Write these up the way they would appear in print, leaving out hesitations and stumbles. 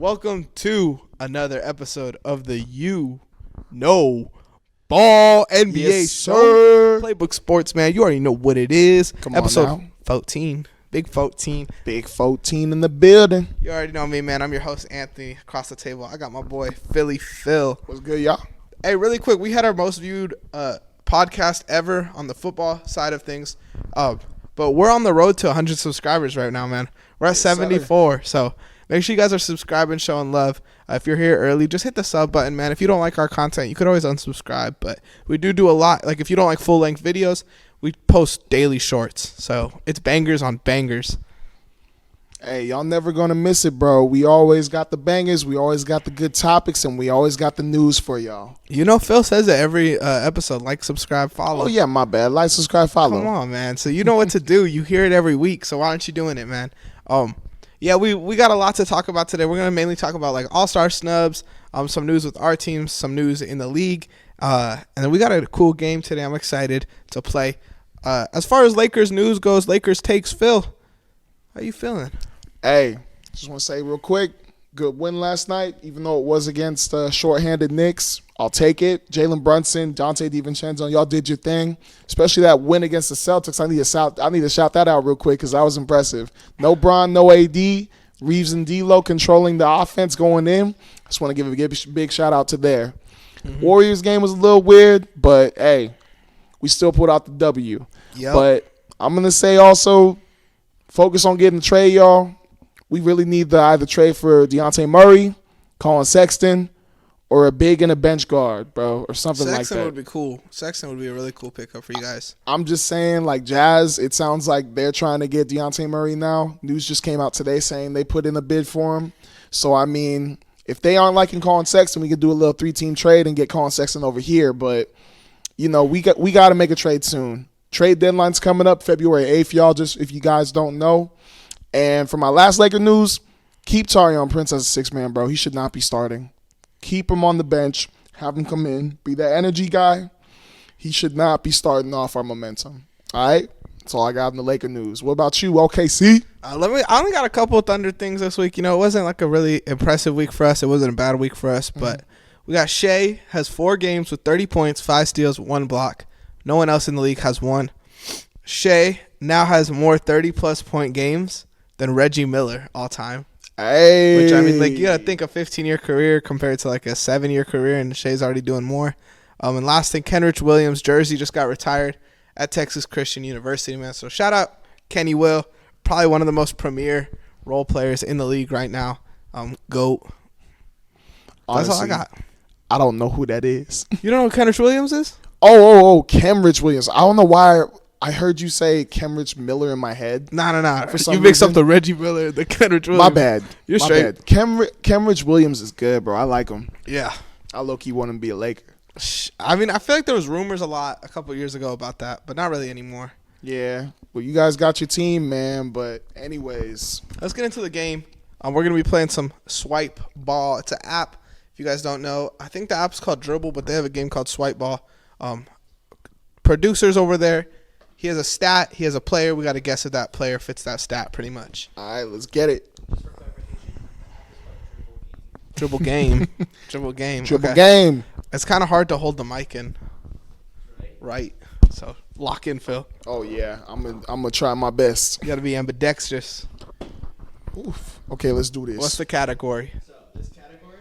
Welcome to another episode of the You Know Ball NBA Yes, Show. sir. Playbook Sports, man. You already know what it is. Come on episode now. 14. Big 14. Big 14 in the building. You already know me, man. I'm your host, Anthony. Across the table, I got my boy, Philly Phil. What's good, y'all? Hey, really quick, we had our most viewed podcast ever on the football side of things. But we're on the road to 100 subscribers right now, man. We're at 74, so make sure you guys are subscribing, showing love. If you're here early, just hit the sub button, man. If you don't like our content, you could always unsubscribe. But we do a lot. Like, if you don't like full-length videos, we post daily shorts. So it's bangers on bangers. Hey, y'all never going to miss it, bro. We always got the bangers. We always got the good topics, and we always got the news for y'all. You know, Phil says it every episode. Like, subscribe, follow. Oh, yeah, my bad. Like, subscribe, follow. Come on, man. So you know what to do. You hear it every week. So why aren't you doing it, man? Yeah, we got a lot to talk about today. We're going to mainly talk about, like, All Star Snubs, some news with our teams, some news in the league. And then we got a cool game today. I'm excited to play. As far as Lakers news goes, Lakers takes Phil. How you feeling? Hey, just want to say real quick, good win last night, even though it was against shorthanded Knicks. I'll take it. Jalen Brunson, Dante DiVincenzo, y'all did your thing. Especially that win against the Celtics. I need to shout that out real quick because that was impressive. No Bron, no AD. Reeves and D'Lo controlling the offense going in. I just want to give a big shout out to there. Mm-hmm. Warriors game was a little weird, but hey, we still put out the W. Yep. But I'm going to say also, focus on getting the trade, y'all. We really need to either trade for Dejounte Murray, Colin Sexton, or a big and a bench guard, bro, or something like that. Sexton would be cool. Sexton would be a really cool pickup for you guys. I'm just saying, like, Jazz, it sounds like they're trying to get Dejounte Murray now. News just came out today saying they put in a bid for him. So, I mean, if they aren't liking Colin Sexton, we could do a little 3-team trade and get Colin Sexton over here. But, you know, we got to make a trade soon. Trade deadline's coming up February 8th, y'all, just if you guys don't know. And for my last Laker news, keep Taurean Prince as a six-man, bro. He should not be starting. Keep him on the bench. Have him come in. Be that energy guy. He should not be starting off our momentum. All right? That's all I got in the Laker news. What about you, OKC? I only got a couple of Thunder things this week. You know, it wasn't like a really impressive week for us. It wasn't a bad week for us. But we got Shea has 4 games with 30 points, 5 steals, 1 block. No one else in the league has 1. Shea now has more 30-plus point games than Reggie Miller all time. Hey. Which, I mean, like, you got to think a 15-year career compared to, like, a 7-year career, and Shea's already doing more. And last thing, Kenrich Williams' jersey just got retired at Texas Christian University, man. So shout out Kenny Will, probably one of the most premier role players in the league right now. GOAT. Honestly, that's all I got. I don't know who that is. You don't know who Kenrich Williams is? Oh, Kenrich Williams. I don't know why I heard you say Kenrich Miller in my head. Nah. You mixed up the Reggie Miller, the Kenrich Williams. My bad. You're my straight. Bad. Kenrich Williams is good, bro. I like him. Yeah. I low-key want him to be a Laker. I mean, I feel like there was rumors a couple of years ago about that, but not really anymore. Yeah. Well, you guys got your team, man. But anyways. Let's get into the game. We're going to be playing some Swipe Ball. It's an app. If you guys don't know, I think the app's called Dribble, but they have a game called Swipe Ball. Producers over there. He has a stat. He has a player. We got to guess if that player fits that stat pretty much. All right, let's get it. Dribble game. Dribble game. Dribble game. It's kind of hard to hold the mic in. Right. So lock in, Phil. Oh, yeah. I'm gonna try my best. You got to be ambidextrous. Oof. Okay, let's do this. What's the category? So this category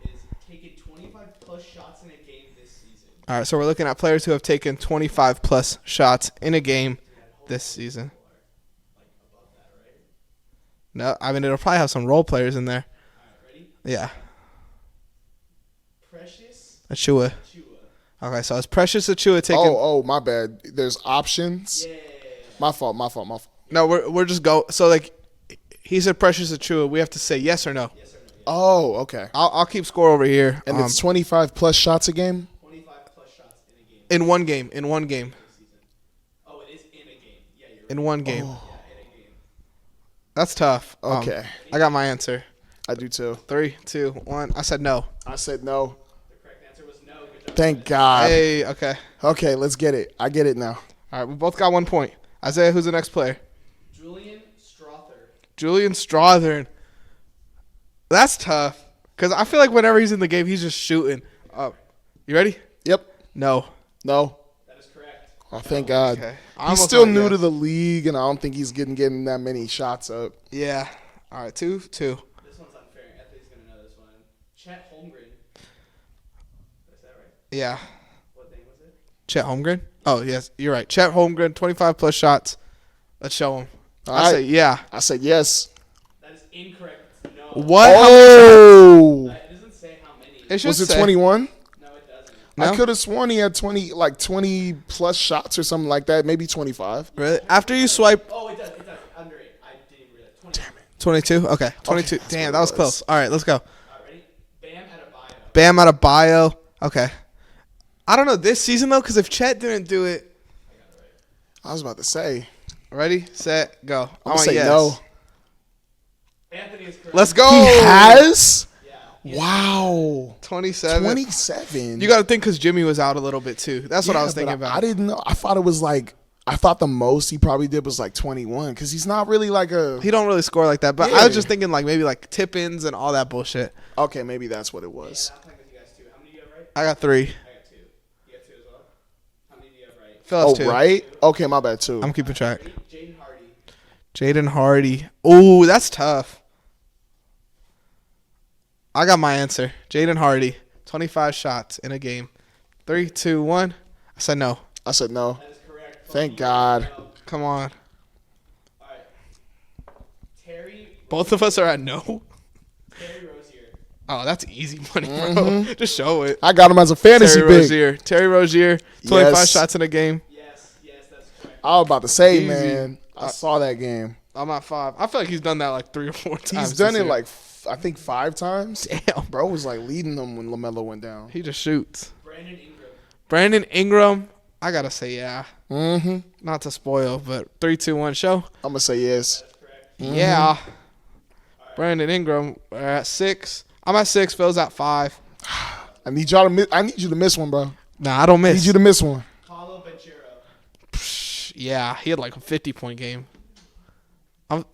is taking 25-plus shots in a game this season. All right, so we're looking at players who have taken 25-plus shots in a game this season. Like above that, right? No, I mean, it'll probably have some role players in there. All right, ready? Yeah. Precious Achua. Okay, so it's Precious Achua taking. Oh, my bad. There's options. Yeah. My fault. No, we're just go. So like, he said Precious Achua. We have to say yes or no. Yes or no? Yeah. Oh, okay. I'll keep score over here. And it's 25-plus shots a game? 25-plus shots in a game. In one game. In one game. Oh, it is in a game. Yeah, you're right. In one game. Oh. Yeah, in a game. That's tough. Okay. I got my answer. I do too. 3, 2, 1. I said no. I said no. The correct answer was no. Good job. Thank God. Hey, okay. Okay, let's get it. I get it now. All right, we both got 1 point. Isaiah, who's the next player? Julian Strother. Julian Strawthorne. That's tough. Because I feel like whenever he's in the game, he's just shooting. You ready? Yep. No. No. That is correct. Oh, thank God. Okay. He's still new to the league, and I don't think he's getting that many shots up. Yeah. All right, 2-2. This one's unfair. Anthony's going to know this one. Chet Holmgren. Is that right? Yeah. What name was it? Chet Holmgren? Oh, yes. You're right. Chet Holmgren, 25-plus shots. Let's show him. I say yeah. I said yes. That is incorrect. It's no. What? Oh. It doesn't say how many. It should Was it say. 21? No, it doesn't. No? I could have sworn he had 20 plus shots or something like that. Maybe 25. Really? After you swipe Oh, it does. It does. Under it. I didn't realize. 20. Damn it. 22? Okay. 22. that's Damn, what that it was was. close. All right, let's go. All right, ready? Bam Adebayo. Bam out of bio. Okay. I don't know this season, though, because if Chet didn't do it. I was about to say. Ready, set, go. I'm going to say no. Anthony is correct. Let's go. He has? Yeah. Wow. 27. 27. You got to think because Jimmy was out a little bit, too. That's what I Yeah, was thinking but about. I didn't know. I thought the most he probably did was like 21 because he's not really like a. He don't really score like that, but I Yeah. was just thinking like maybe like tip-ins and all that bullshit. Okay, maybe that's what it was. I'm playing with you guys too. How many do you have right? I got 3. I got 2. You got 2 as well? How many do you have right? Phil has Oh, 2. right? Okay, my bad, too. I'm keeping track. Jaden Hardy. Jaden Hardy. Ooh, that's tough. I got my answer. Jaden Hardy. 25 shots in a game. 3, 2, 1. I said no. I said no. That is correct. Thank God. Come on. All right. Terry. Both of us are at no. Terry Rozier. Oh, that's easy money, bro. Just show it. I got him as a fantasy Terry pick. Rozier. Terry Rozier. 25 Yes. shots in a game. Yes, that's correct. I was about to say, Easy. man. I saw that game. I'm at 5. I feel like he's done that like 3 or 4 times. He's done this it year. like, I think 5 times. Damn. Bro was like leading them when LaMelo went down. He just shoots. Brandon Ingram. Brandon Ingram. I got to say yeah. Mm-hmm. Not to spoil, but 3, 2, 1 show. I'm going to say yes. That's correct. Yeah. Brandon Ingram we're at 6. I'm at 6. Phil's at 5. I need you to miss one, bro. Nah, I don't I need miss. you to miss one. Paulo Banchero. Yeah, he had like a 50-point game.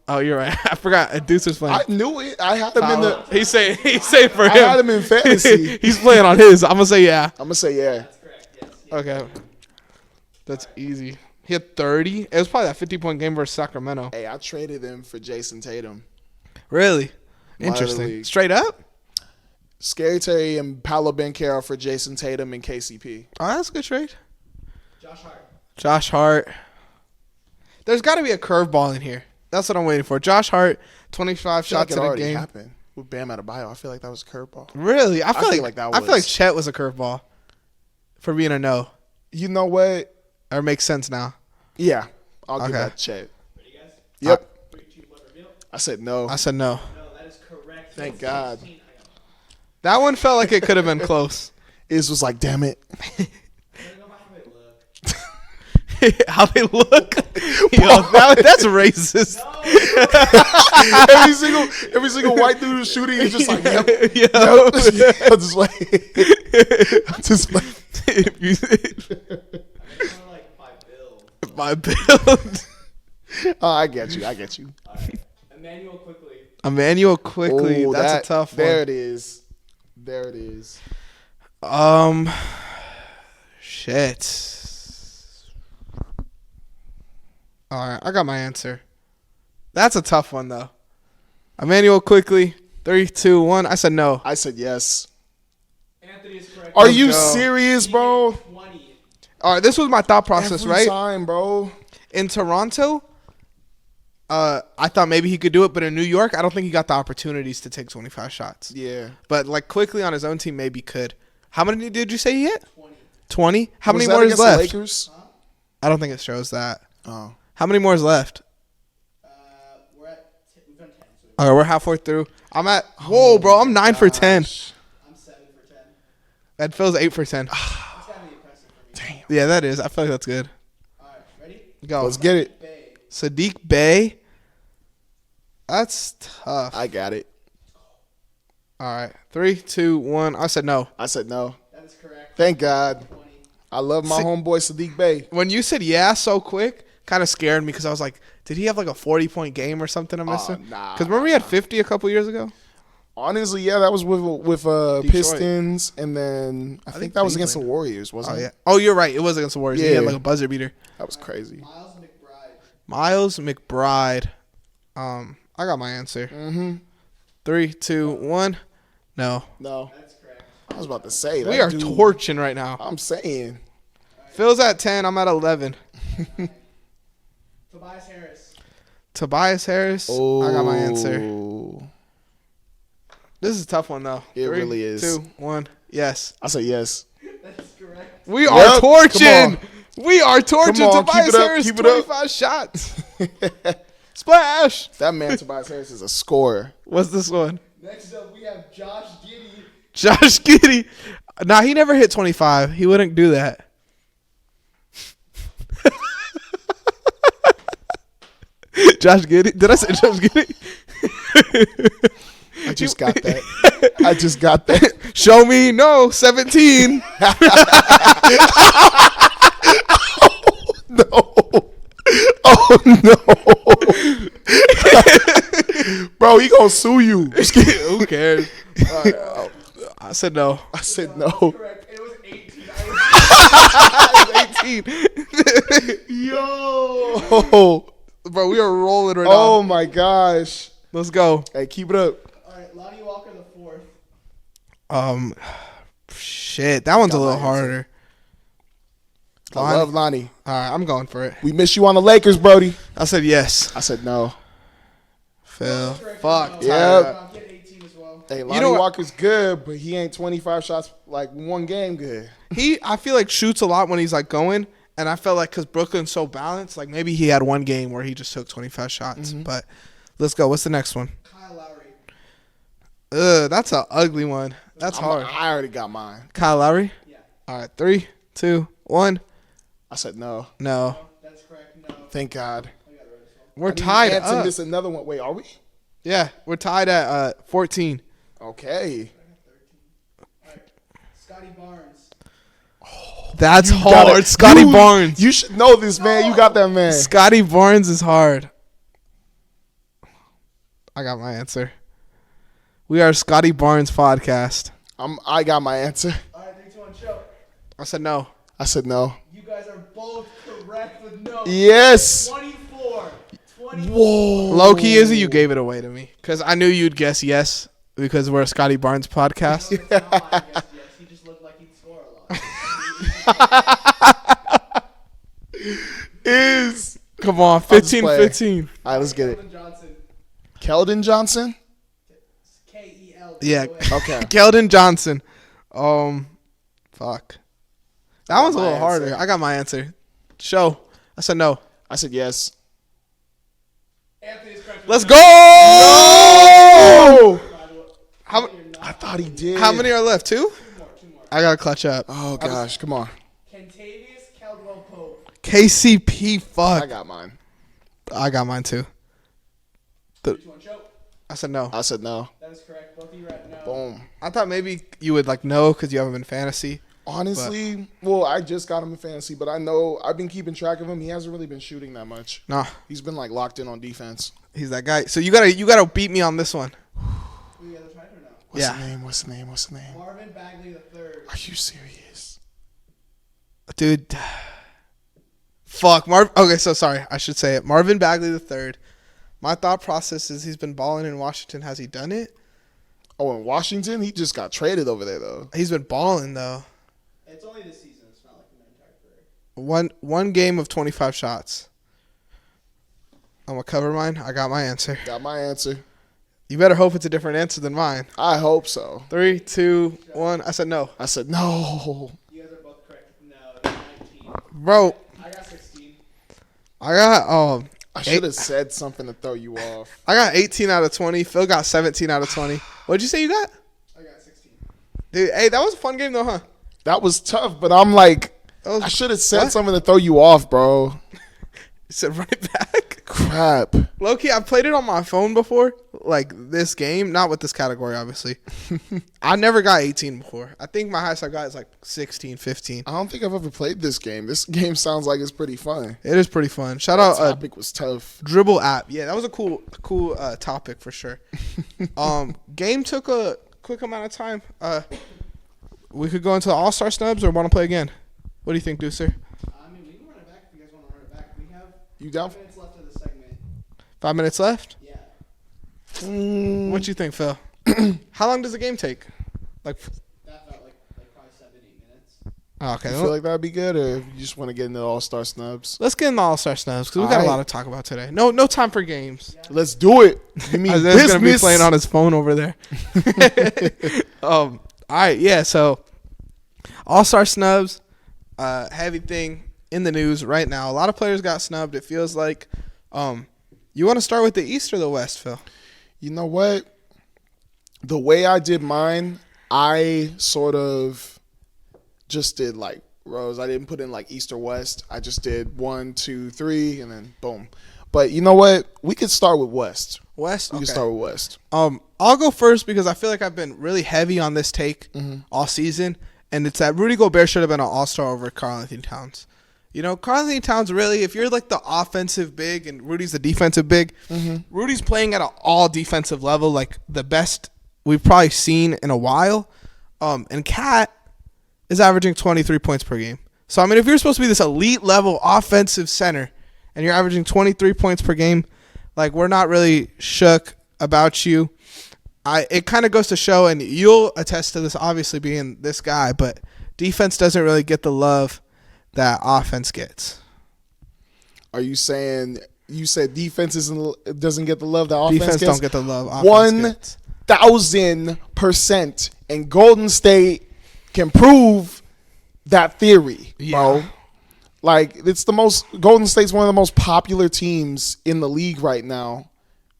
Oh, you're right. I forgot. Deuce was playing. I knew it. I had him in the. He's saying for him. I had him in fantasy. He's playing on his. I'm gonna say yeah. I'm gonna say yeah. That's correct. Yes. Okay, that's easy. He had 30. It was probably that 50-point game versus Sacramento. Hey, I traded him for Jason Tatum. Really Minor interesting. league. Straight up. Scary Terry and Paolo Banchero for Jason Tatum and KCP. Oh, that's a good trade. Josh Hart. Josh Hart. There's got to be a curveball in here. That's what I'm waiting for. Josh Hart, 25 shots it in a already game. happened with Bam Adebayo. I feel like that was a curveball. Really? I feel like that I feel like was- Chet was a curveball for being a no. You know what? Or makes sense now. Yeah, I'll give Okay. that Chet. Ready, guys? Yep. 3, 2, 1, reveal. I said no. I said no. No, that is correct. Thank God. 16. I got That one felt like it could have been close. Iz was like, damn it. I'm gonna go by how they look. How they look? Yo, that's racist. every single white dude who's shooting is just like, yep. Yo. I'm just like, I'm just like, Kinda like by build. My build. oh, I get you. All right. Emmanuel quickly. Emmanuel quickly. Oh, That's a tough one. There it is. There it is. Shit. All right, I got my answer. That's a tough one though. Emmanuel quickly. 3, 2, 1. I said no. I said yes. Anthony is correct. Are Let's you go. serious, bro? 20. All right, this was my thought process, Every right? time, bro. In Toronto, I thought maybe he could do it, but in New York, I don't think he got the opportunities to take 25 shots. Yeah. But like quickly on his own team, maybe could. How many did you say he hit? 20. 20. How Was many that more is against the left? Lakers? I don't think it shows that. Oh. How many more is left? We're at we've done 10. So Okay, we're halfway through. I'm at. Whoa, bro! I'm 9 for 10. Gosh. I'm 7 for 10. That feels 8 for 10. That's gotta be impressive for me. Damn. Yeah, that is. I feel like that's good. All right, ready? Go. Let's get it. Bay. Sadiq Bey. That's tough. I got it. All right, 3, 2, 1. I said no. I said no. That is correct. Thank God. 20. I love my See- homeboy Sadiq Bey. When you said yeah so quick, kind of scared me because I was like, did he have like a 40-point game or something I'm missing? Nah. Because remember he had 50 a couple years ago? Honestly, yeah, that was with Pistons, and then I think that was against the Warriors, wasn't Oh it? yeah. Oh, you're right. It was against the Warriors. He had Yeah. like a buzzer beater. That was crazy. Miles McBride. I got my answer. Mm-hmm. 3, 2, 1. No. No, That's correct. I was about to say We that are dude- torching right now. I'm saying. Phil's at 10. I'm at 11. Tobias Harris. Tobias Harris. I got my answer. Oh. This is a tough one though. It 3, really is. 2, 1. Yes. I say yes. That's correct. We are Yep, torching. come We are torching. Come on, Tobias keep it up, Harris, keep it up. 25 shots. Splash. That man Tobias Harris is a scorer. What's this one? Next up, we have Josh Giddey. Josh Giddey. Nah, he never hit 25. He wouldn't do that. Josh Giddey. Did I say Josh Giddey? I just got that. I just got that. Show me no 17. No. Oh no. Bro, he gonna sue you. Who cares? I said no. I said no. Correct. It was 18. I was 18. Yo. Bro, we are rolling right Oh now. my gosh. Let's go. Hey, keep it up. All right, Lonnie Walker the fourth. Shit, that one's a Got little my answer. harder. I love Lonnie. All right, I'm going for it. We miss you on the Lakers, Brody. I said yes. I said no. Phil. Correct. Fuck. No. Yep. I'm getting 18 as well. Hey, Lonnie know what- Walker's good, but he ain't 25 shots like one game good. I feel like shoots a lot when he's like going, and I felt like because Brooklyn's so balanced, like maybe he had one game where he just took 25 shots. But let's go. What's the next one? Kyle Lowry. That's an ugly one. That's hard. I already got mine. Kyle Lowry. Yeah. All right, 3, 2, 1. I said no. No, That's correct. No. Thank God. I got the right one. we're I need tied Ant to up. miss another one. Wait, are we? Yeah, we're tied at 14. Okay. All right. Scotty Barnes. That's You got hard. it. Scotty You- Barnes. You should know this, man. You got that man. Scotty Barnes is hard. I got my answer. We are Scotty Barnes podcast. I got my answer. All right, 3, 2, 1, show. I said no. I said no. You guys are both correct with no. Yes. 24. 24. Whoa. Low key, Izzy, you gave it away to me because I knew you'd guess yes because we're a Scotty Barnes podcast. No, it's not why I guessed yes. He just looked like he'd score a lot. Is. Come on, just 15, playing. 15. All right, let's get it. Keldon Johnson. Keldon Johnson? K-E-L. Yeah. Okay. Keldon Johnson. Fuck. That one's a my little harder. answer. I got my answer. Show. I said no. I said yes. Anthony is correct. with Let's no. go. How, I thought he did. how many are left? 2? Two more. I gotta clutch up. Oh, gosh. Come on. Kentavious Caldwell Pope. KCP. I Fuck. got mine. I got mine too. 3, 2, 1, show. I said no. I said no. That is correct. Both of you are at no. Boom. I thought maybe you would like know because you haven't been fantasy. Honestly, well, I just got him in fantasy, but I know I've been keeping track of him. He hasn't really been shooting that much. Nah, He's been like locked in on defense. he's that guy. So you gotta beat me on this one. Who you guys are tied or no? What's Yeah. the name? What's the name? What's the name? Marvin Bagley the third. Are you serious? Dude. Fuck. Okay, so sorry. I should say it. Marvin Bagley III. My thought process is he's been balling in Washington. Has he done it? Oh, in Washington, he just got traded over there though. He's been balling though. It's only this season. It's not like an entire career. One game of 25 shots. I'm gonna cover mine. I got my answer. Got my answer. You better hope it's a different answer than mine. I hope so. 3, 2, 1. I said no. I said no. You guys are both correct. No, it's 19. Bro, I got 16. I got I should have said something to throw you off. I got 18 out of 20. Phil got 17 out of 20. What'd you say you got? I got 16. Dude, hey, that was a fun game though, huh? That was tough, but I'm like, That was, I should have said What? something to throw you off, bro. said running back. Crap. Low-key, I've played it on my phone before, like this game, not with this category, obviously. I never got 18 before. I think my highest I got is like 16, 15. I don't think I've ever played this game. This game sounds like it's pretty fun. It is pretty fun. Shout That out topic was tough. Dribble app. Yeah, that was a cool topic for sure. Game took a quick amount of time. We could go into the All Star Snubs or want to play again. What do you think, Deucer? I mean, we can run it back if you guys want to run it back. We have You down? 5 minutes left of the segment. 5 minutes left. Yeah. What you think, Phil? How long does the game take? Like, That felt like probably 7-8 minutes. okay. You feel like that'd be good, or you just want to get into the All-Star Snubs? Let's get in the All Star Snubs because we got a lot to talk about today. No time for games. Let's do it. You mean Isaiah's gonna be business? playing on his phone over there. All right, yeah. So, All Star Snubs, heavy thing in the news right now. A lot of players got snubbed. It feels like. You want to start with the East or the West, Phil? You know what? The way I did mine, I sort of just did like rows. I didn't put in like East or West. I just did 1, 2, 3, and then boom. But you know what? We could start with West. West. We Okay. can start with West. I'll go first because I feel like I've been really heavy on this take all season, and it's that Rudy Gobert should have been an All-Star over Karl-Anthony Towns. You know, Karl-Anthony Towns really, if you're like the offensive big and Rudy's the defensive big, Rudy's playing at an all defensive level, like the best we've probably seen in a while. And Cat is averaging 23 points per game. So, I mean, if you're supposed to be this elite level offensive center and you're averaging 23 points per game, like we're not really shook about you. It kind of goes to show, and you'll attest to this obviously being this guy, but defense doesn't really get the love that offense gets. Are you saying you said defense doesn't get the love that offense Defense gets? don't get the love offense gets. 1,000%. And Golden State can prove that theory, bro. Like, Golden State's one of the most popular teams in the league right now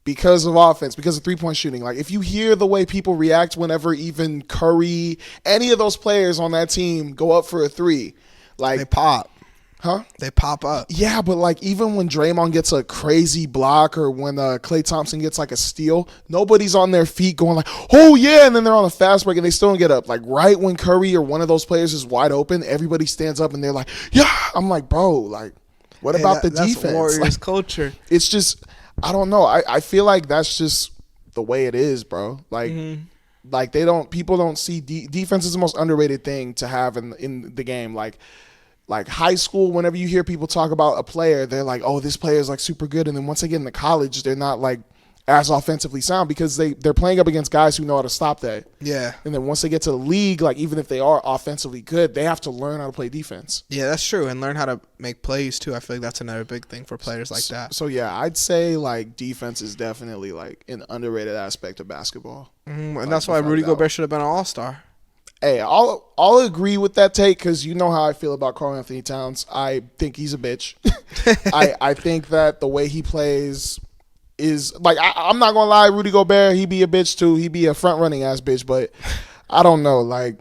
because of offense, because of three-point shooting. Like, if you hear the way people react whenever even Curry, any of those players on that team go up for a three, like, They pop. huh? They pop up. Yeah, but like even when Draymond gets a crazy block or when Klay Thompson gets like a steal, nobody's on their feet going like, oh yeah, and then they're on a fast break and they still don't get up. Like right when Curry or one of those players is wide open, everybody stands up and they're like, yeah. I'm like, bro, like what about the that's defense? Warriors Like, culture. it's just, I don't know. I feel like that's just the way it is, bro. Like, like people don't see defense is the most underrated thing to have in the game. Like high school, whenever you hear people talk about a player, they're like, oh, this player is like super good. And then once they get into college, they're not like as offensively sound because they're playing up against guys who know how to stop that. Yeah. And then once they get to the league, like even if they are offensively good, they have to learn how to play defense. Yeah, that's true. And learn how to make plays too. I feel like that's another big thing for players like that. So yeah, I'd say like defense is definitely like an underrated aspect of basketball. And Like, that's why without Rudy doubt. Gobert should have been an all-star. Hey, I'll agree with that take because you know how I feel about Karl-Anthony Towns. I think he's a bitch. I think that the way he plays is like I'm not gonna lie, Rudy Gobert, he be a bitch too. He be a front running ass bitch, but I don't know. Like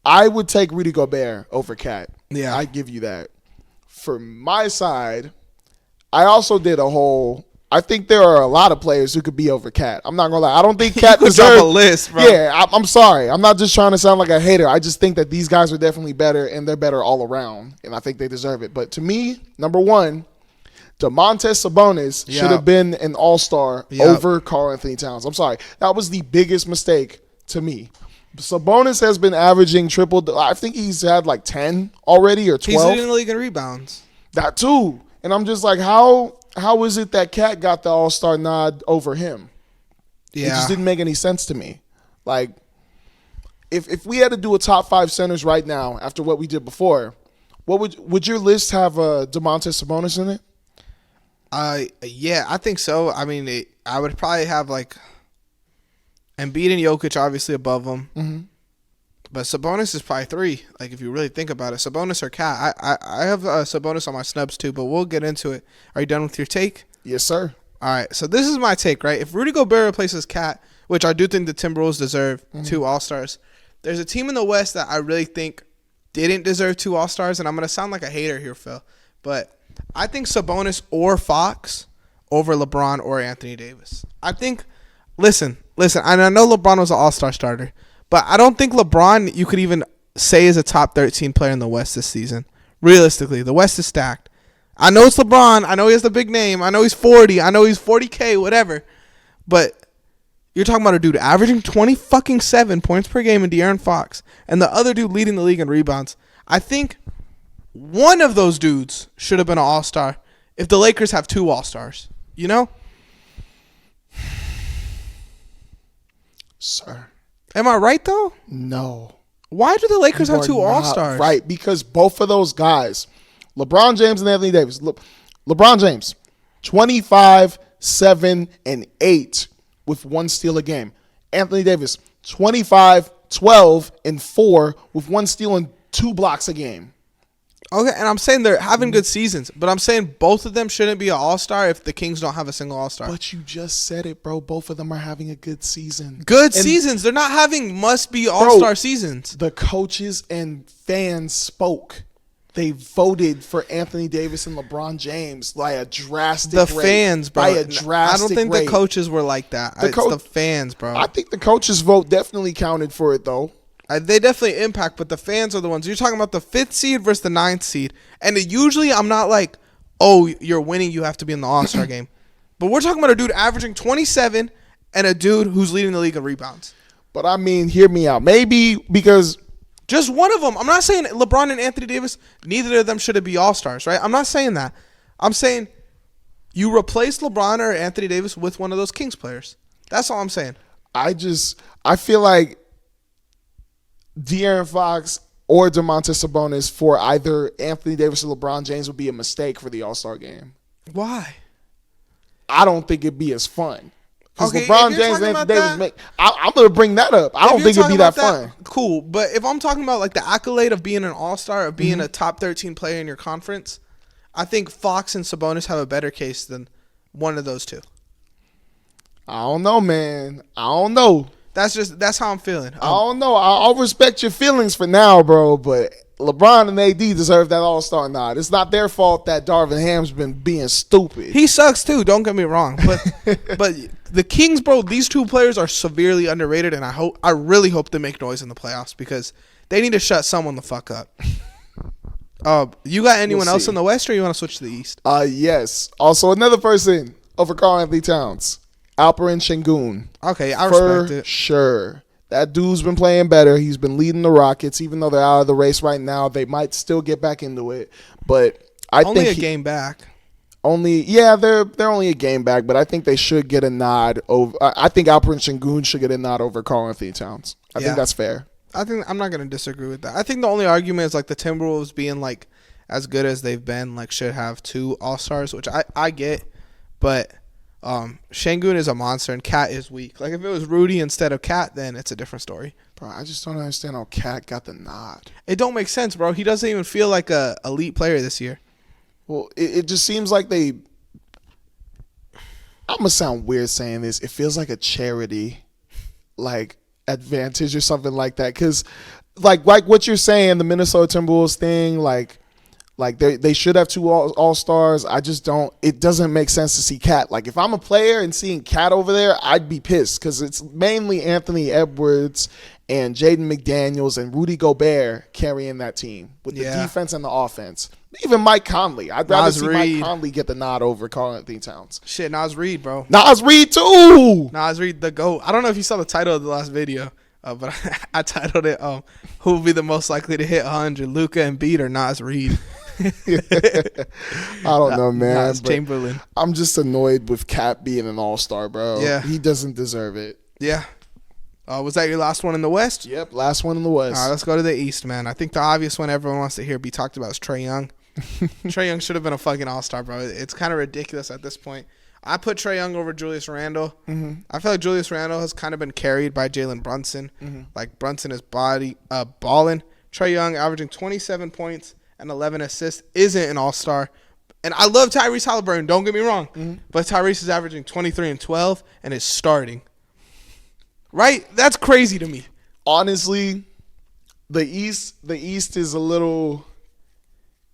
I would take Rudy Gobert over Cat. Yeah. I give you that. For my side, I also did a whole. I think there are a lot of players who could be over Cat. I'm not gonna lie. I don't think Cat Drop deserves a list, bro. Yeah, I'm sorry. I'm not just trying to sound like a hater. I just think that these guys are definitely better, and they're better all around, and I think they deserve it. But to me, number one, Domantas Sabonis should have been an all-star over Karl-Anthony Towns. I'm sorry. That was the biggest mistake to me. Sabonis has been averaging triple. I think he's had like 10 already or 12. He's leading the league in rebounds. That too. And I'm just like, how is it that Cat got the all-star nod over him? It Yeah. just didn't make any sense to me. Like, if we had to do a top 5 centers right now after what we did before, what would your list have Domantas Sabonis in it? Yeah, I think so. I mean, I would probably have like Embiid and Jokic obviously above him. Mm-hmm. But Sabonis is probably 3. Like if you really think about it, Sabonis or Cat. I have Sabonis on my snubs too, but we'll get into it. Are you done with your take? Yes, sir. All right. So this is my take, right? If Rudy Gobert replaces Cat, which I do think the Timberwolves deserve 2 All-Stars, there's a team in the West that I really think didn't deserve 2 All-Stars, and I'm gonna sound like a hater here, Phil, but I think Sabonis or Fox over LeBron or Anthony Davis. I think, listen, and I know LeBron was an all-star starter, but I don't think LeBron you could even say is a top 13 player in the West this season. Realistically, the West is stacked. I know it's LeBron. I know he has the big name. I know he's 40. I know he's 40K, whatever. But you're talking about a dude averaging 7 points per game in De'Aaron Fox and the other dude leading the league in rebounds. I think one of those dudes should have been an all-star if the Lakers have 2 all-stars. You know? Sir. Am I right, though? No. Why do the Lakers have 2 You are not all-stars? Right, because both of those guys, LeBron James and Anthony Davis. LeBron James, 25, 7, and 8 with 1 steal a game. Anthony Davis, 25, 12, and 4 with 1 steal and 2 blocks a game. Okay, and I'm saying they're having good seasons, but I'm saying both of them shouldn't be an all-star if the Kings don't have a single all-star. But you just said it, bro. Both of them are having a good season. Good seasons. They're not having must-be all-star seasons. The coaches and fans spoke. They voted for Anthony Davis and LeBron James by a drastic rate. The fans, bro. By a drastic I don't think rate. the coaches were like that. It's the fans, bro. I think the coaches' vote definitely counted for it, though. They definitely impact, but the fans are the ones. You're talking about the 5th seed versus the 9th seed. And usually I'm not like, oh, you're winning, you have to be in the All-Star game. But we're talking about a dude averaging 27 and a dude who's leading the league in rebounds. But, I mean, hear me out. Maybe because just one of them. I'm not saying LeBron and Anthony Davis, neither of them should be All-Stars, right? I'm not saying that. I'm saying you replace LeBron or Anthony Davis with one of those Kings players. That's all I'm saying. I feel like De'Aaron Fox or Domantas Sabonis for either Anthony Davis or LeBron James would be a mistake for the All-Star game. Why? I don't think it'd be as fun. Because Okay, LeBron James and Anthony Davis I'm going to bring that up. I don't think it'd be that fun. Cool. But if I'm talking about like the accolade of being an all-star, of being a top 13 player in your conference, I think Fox and Sabonis have a better case than one of those two. I don't know, man. I don't know. That's how I'm feeling. I don't know. I'll respect your feelings for now, bro, but LeBron and AD deserve that all-star nod. It's not their fault that Darvin Ham's been being stupid. He sucks too, don't get me wrong. But the Kings, bro, these 2 players are severely underrated, and I really hope they make noise in the playoffs because they need to shut someone the fuck up. You got anyone else in the West, or you want to switch to the East? Yes. Also, another person over Karl Anthony Towns, Alperen Şengün. Okay, I respect it. For sure. That dude's been playing better. He's been leading the Rockets. Even though they're out of the race right now, they might still get back into it. But I think only a game back. They're only a game back, but I think they should get a nod over. I think Alperen Şengün should get a nod over Karl Anthony Towns. I think that's fair. I'm not gonna disagree with that. I think the only argument is like the Timberwolves being like as good as they've been, like should have 2 All-Stars, which I get, but Şengün is a monster and Cat is weak. Like if it was Rudy instead of Cat, then it's a different story. Bro, I just don't understand how Cat got the nod. It don't make sense, bro. He doesn't even feel like a elite player this year. Well, it just seems like I'm going to sound weird saying this. It feels like a charity, like, advantage or something like that. Because, like what you're saying, the Minnesota Timberwolves thing, like they should have 2 all-stars. I just don't. It doesn't make sense to see Cat. Like, if I'm a player and seeing Cat over there, I'd be pissed because it's mainly Anthony Edwards and Jaden McDaniels and Rudy Gobert carrying that team with the defense and the offense. Even Mike Conley. I'd rather see Mike Conley get the nod over Karl Anthony Towns. Shit, Nas Reed, bro. Nas Reed, too. Nas Reed, the GOAT. I don't know if you saw the title of the last video, but I titled it, who will be the most likely to hit 100, Luka Embiid or Nas Reed? I don't know, man. Nas Chamberlain. I'm just annoyed with Cat being an all-star, bro. Yeah. He doesn't deserve it. Yeah. Was that your last one in the West? Yep, last one in the West. All right, let's go to the East, man. I think the obvious one everyone wants to hear be talked about is Trae Young. Trae Young should have been a fucking all-star, bro. It's kind of ridiculous at this point. I put Trae Young over Julius Randle. Mm-hmm. I feel like Julius Randle has kind of been carried by Jalen Brunson. Mm-hmm. Like, Brunson is balling. Trae Young averaging 27 points and 11 assists isn't an all-star. And I love Tyrese Halliburton, don't get me wrong. Mm-hmm. But Tyrese is averaging 23 and 12 and is starting. Right? That's crazy to me. Honestly, the East is a little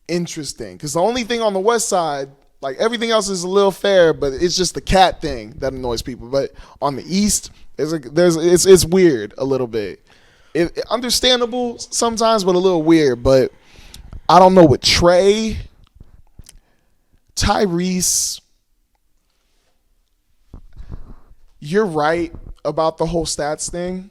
interesting because the only thing on the West side, like everything else is a little fair, but it's just the cat thing that annoys people. But on the East, it's weird a little bit. Understandable sometimes, but a little weird. But I don't know with Trey, Tyrese. You're right about the whole stats thing.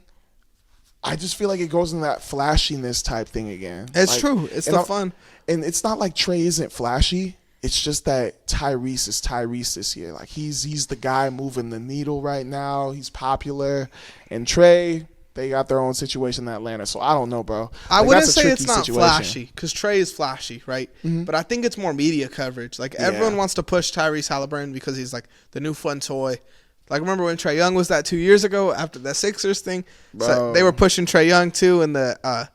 I just feel like it goes into that flashiness type thing again. It's true. It's the fun. And it's not like Trey isn't flashy. It's just that Tyrese is Tyrese this year. Like he's the guy moving the needle right now. He's popular. And Trey, they got their own situation in Atlanta. So I don't know, bro. I wouldn't say it's not flashy because Trey is flashy, right? Mm-hmm. But I think it's more media coverage. Like everyone wants to push Tyrese Halliburton because he's like the new fun toy. Like remember when Trae Young was that 2 years ago after that Sixers thing? So they were pushing Trae Young too, and the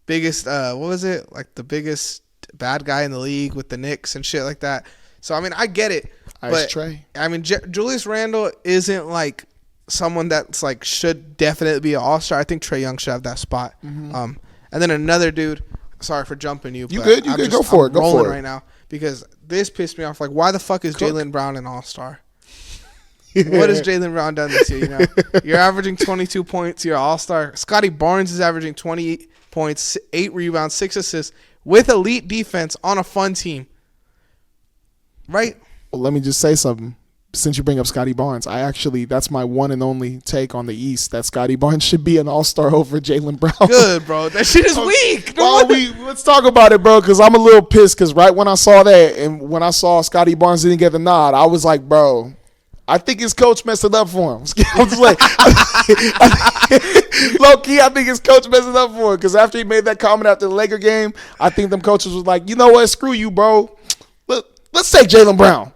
biggest what was it? Like the biggest bad guy in the league with the Knicks and shit like that. So I mean, I get it, but Trey. I mean, Julius Randle isn't like someone that's like should definitely be an All-Star. I think Trae Young should have that spot. Mm-hmm. And then another dude. Sorry for jumping you. You good? You good? Go for it. Go for it right now because this pissed me off. Like, why the fuck is Jaylen Brown an All-Star? What has Jaylen Brown done this year? You know, you're averaging 22 points. You're an all-star. Scotty Barnes is averaging 28 points, 8 rebounds, 6 assists with elite defense on a fun team. Right? Well, let me just say something. Since you bring up Scotty Barnes, that's my one and only take on the East, that Scotty Barnes should be an all-star over Jaylen Brown. Good, bro. That shit is weak. Well, let's talk about it, bro, because I'm a little pissed because right when I saw that and when I saw Scotty Barnes didn't get the nod, I was like, bro, I think his coach messed it up for him. I was like, low key, I think his coach messed it up for him because after he made that comment after the Laker game, I think them coaches was like, you know what, screw you, bro. Let's take Jaylen Brown.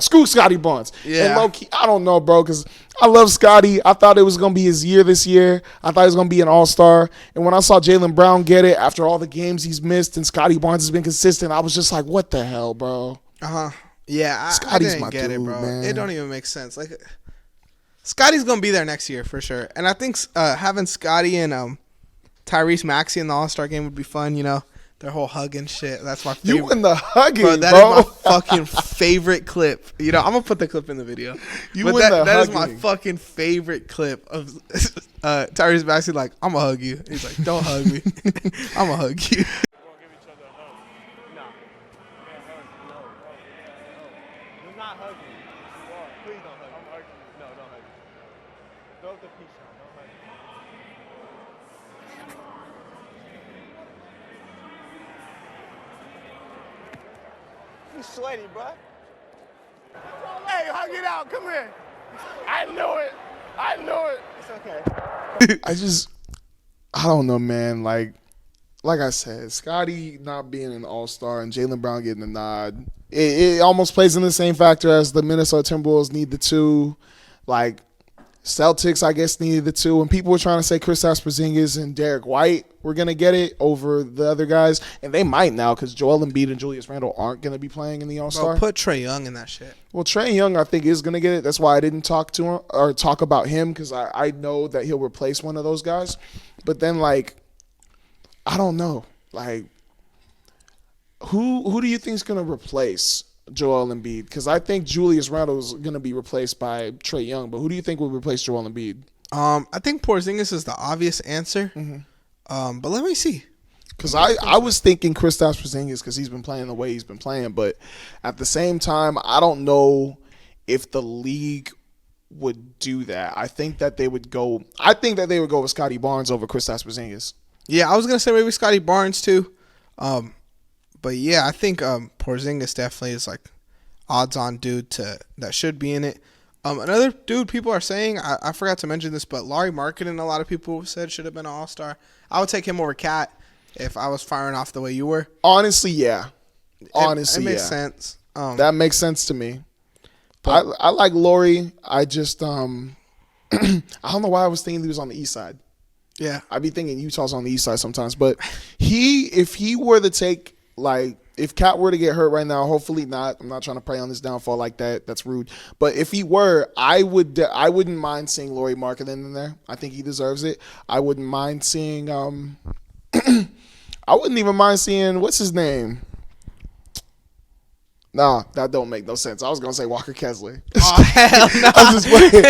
Screw Scotty Barnes. Yeah. And low key, I don't know, bro, because I love Scotty. I thought it was going to be his year this year. I thought he was going to be an all-star. And when I saw Jaylen Brown get it after all the games he's missed and Scotty Barnes has been consistent, I was just like, what the hell, bro? Uh-huh. Yeah, Scotty's I my didn't get dude, it, bro. man. It don't even make sense. Like, Scotty's gonna be there next year for sure, and I think having Scotty and Tyrese Maxey in the All-Star game would be fun. You know, their whole hugging shit. That's my favorite. You and the hugging, bro. That is my fucking favorite clip. You know, I'm gonna put the clip in the video. That is my fucking favorite clip of Tyrese Maxey. Like, I'm gonna hug you. He's like, don't hug me. I'm gonna hug you. Not hug me. You are. Please don't hug me. I'm hugging you. No, don't hug me. Throw up the peace sign. Don't hug me. You sweaty, bro. Hey, hug it out. Come here. I knew it. It's okay. I don't know, man. Like I said, Scotty not being an all-star and Jaylen Brown getting the nod, it almost plays in the same factor as the Minnesota Timberwolves need the 2. Like, Celtics, I guess, needed the 2. And people were trying to say Kristaps Porzingis and Derek White were going to get it over the other guys. And they might now because Joel Embiid and Julius Randle aren't going to be playing in the All-Star. Bro, put Trae Young in that shit. Well, Trae Young, I think, is going to get it. That's why I didn't talk to him or talk about him because I know that he'll replace one of those guys. But then, like, I don't know. Like, who do you think is going to replace Joel Embiid? Because I think Julius Randle is going to be replaced by Trae Young. But who do you think will replace Joel Embiid? I think Porzingis is the obvious answer. Mm-hmm. But let me see. Because I was thinking Kristaps Porzingis because he's been playing the way he's been playing. But at the same time, I don't know if the league would do that. I think that they would go with Scotty Barnes over Kristaps Porzingis. Yeah, I was going to say maybe Scotty Barnes too. But yeah, I think Porzingis definitely is like odds-on dude that should be in it. Another dude people are saying, I forgot to mention this, but Lauri Markkanen, a lot of people said should have been an all-star. I would take him over Cat if I was firing off the way you were. Honestly, yeah. It makes sense. That makes sense to me. But I like Lauri. I just I don't know why I was thinking he was on the east side. Yeah. I'd be thinking Utah's on the east side sometimes. But if he were to take, like, if Cat were to get hurt right now, hopefully not. I'm not trying to prey on his downfall like that. That's rude. But if he were, I wouldn't mind seeing Lauri Markkanen in there. I think he deserves it. I wouldn't mind seeing I wouldn't even mind seeing, what's his name? Nah, that don't make no sense. I was gonna say Walker Kessler. Oh, hell no. I was just waiting.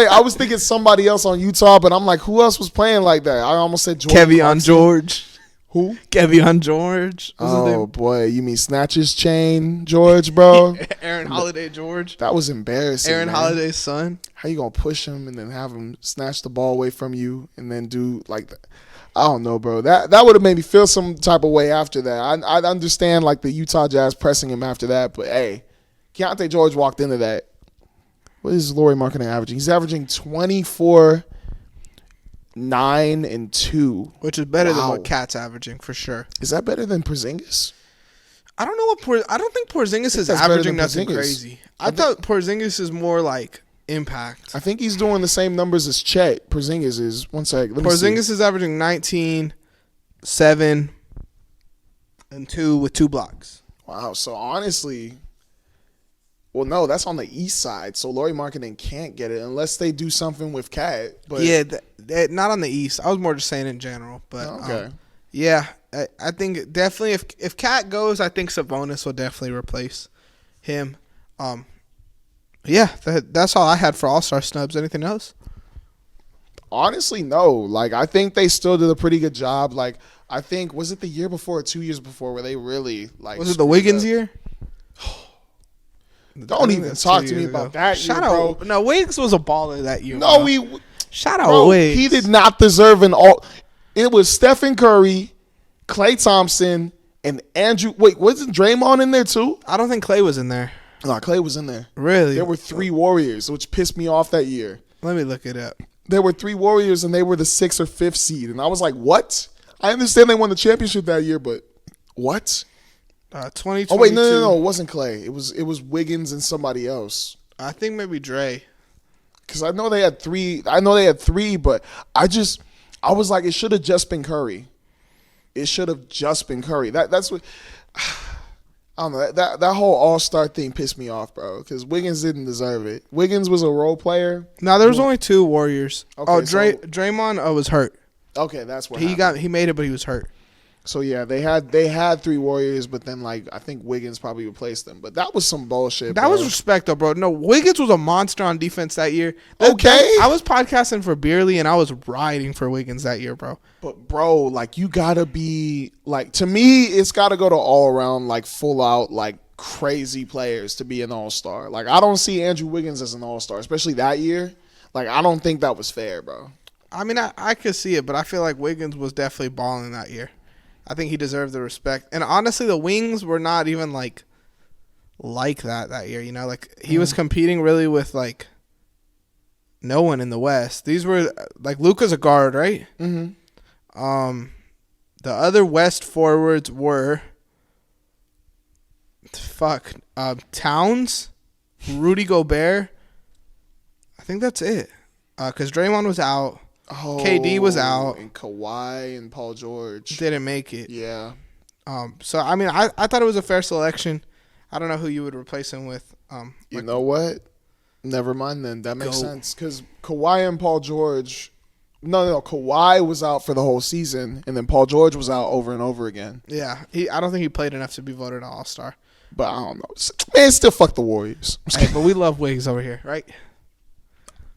I was thinking somebody else on Utah, but I'm like, who else was playing like that? I almost said Kevion George. Who? Kevion George. What's his Oh name? boy, you mean Snatches Chain George, bro? Aaron Holiday George. That was embarrassing. Aaron man. Holiday's son. How you gonna push him and then have him snatch the ball away from you and then do like that? I don't know, bro. That would have made me feel some type of way after that. I understand like the Utah Jazz pressing him after that, but hey, Keontae George walked into that. What is Lauri Markkanen averaging? He's averaging 24, 9, and 2. Which is better than Wow. what Cat's averaging for sure. Is that better than Porzingis? I don't know I don't think Porzingis is that's better averaging than nothing Porzingis. crazy. I thought Porzingis is more like impact. I think he's doing the same numbers as Chet. Porzingis is. One sec. Let me see. Porzingis is averaging 19, 7, and 2 with 2 blocks. Wow. So honestly, well, no, that's on the east side. So Lauri Markkanen can't get it unless they do something with Cat. But Yeah, not on the East. I was more just saying in general. But okay. yeah, I think definitely if Cat goes, I think Sabonis will definitely replace him. Yeah, that's all I had for All Star Snubs. Anything else? Honestly, no. Like, I think they still did a pretty good job. Like, I think, was it the year before or 2 years before where they really, like. Was it the Wiggins up? year? Don't even talk to me about that Shout year, out, bro. No, Wiggins was a baller that year. No, bro. Shout out bro, Wiggs. he did not deserve an all. It was Stephen Curry, Klay Thompson, and Andrew. Wait, wasn't Draymond in there too? I don't think Clay was in there. No, Klay was in there. Really? There were 3 Warriors, which pissed me off that year. Let me look it up. There were 3 Warriors, and they were the 6th or 5th seed. And I was like, what? I understand they won the championship that year, but what? 2022. Oh, wait, no. It wasn't Klay. It was Wiggins and somebody else. I think maybe Dre. Because I know they had 3. I know they had 3, but I was like, it should have just been Curry. It should have just been Curry. That's what. I don't know. That whole All-Star thing pissed me off, bro, because Wiggins didn't deserve it. Wiggins was a role player. No, there was only 2 Warriors. Okay, Draymond was hurt. Okay, that's what He made it, but he was hurt. So yeah, they had 3 Warriors, but then like I think Wiggins probably replaced them. But that was some bullshit. That bro. was respect, though, bro. No, Wiggins was a monster on defense that year. Okay. I was podcasting for Beerly, and I was riding for Wiggins that year, bro. But bro, like you gotta be like, to me, it's gotta go to all around like full out like crazy players to be an All-Star. Like I don't see Andrew Wiggins as an All-Star, especially that year. Like I don't think that was fair, bro. I mean, I could see it, but I feel like Wiggins was definitely balling that year. I think he deserved the respect. And honestly, the Wings were not even like that year, you know? Like he was competing really with like no one in the West. These were like Luka's a guard, right? Mm-hmm. The other West forwards were Towns, Rudy Gobert. I think that's it. Because Draymond was out. Oh, KD was out. and Kawhi and Paul George Didn't make it. Yeah. So I mean, I thought it was a fair selection. I don't know who you would replace him with. You know what? Never mind then. That makes sense because Kawhi and Paul George. No. Kawhi was out for the whole season, and then Paul George was out over and over again. Yeah, I don't think he played enough to be voted an All-Star. But I don't know. Man, still fuck the Warriors. Hey, but we love Wiggs over here, right?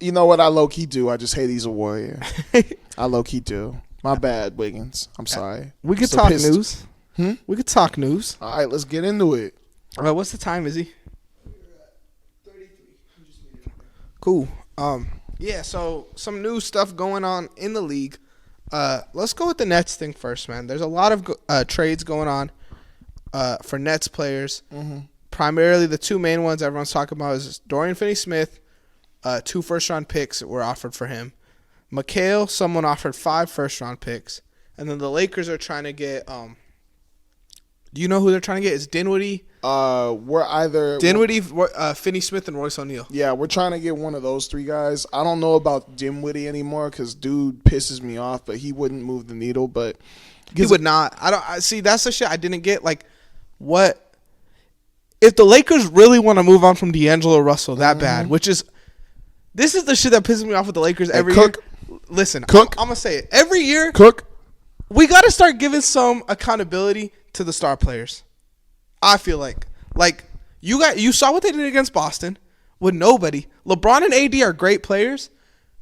You know what I low-key do? I just hate he's a Warrior. I low-key do. My bad, Wiggins. I'm sorry. We could Still talk pissed. news. We could talk news. All right, let's get into it. What's the time, Izzy? Cool. Yeah, so some new stuff going on in the league. Let's go with the Nets thing first, man. There's a lot of trades going on for Nets players. Mm-hmm. Primarily, the 2 main ones everyone's talking about is Dorian Finney-Smith. 2 first-round picks were offered for him. Mikal, someone offered 5 first-round picks. And then the Lakers are trying to get do you know who they're trying to get? Is Dinwiddie? We're either Dinwiddie, Finney-Smith, and Royce O'Neal. Yeah, we're trying to get one of those 3 guys. I don't know about Dinwiddie anymore because dude pisses me off, but he wouldn't move the needle. But he would not. I see. That's the shit I didn't get. Like, what if the Lakers really want to move on from D'Angelo Russell that bad? Which is, this is the shit that pisses me off with the Lakers every year. Listen, I'm gonna say it every year. We got to start giving some accountability to the star players. I feel like You saw what they did against Boston with nobody. LeBron and AD are great players,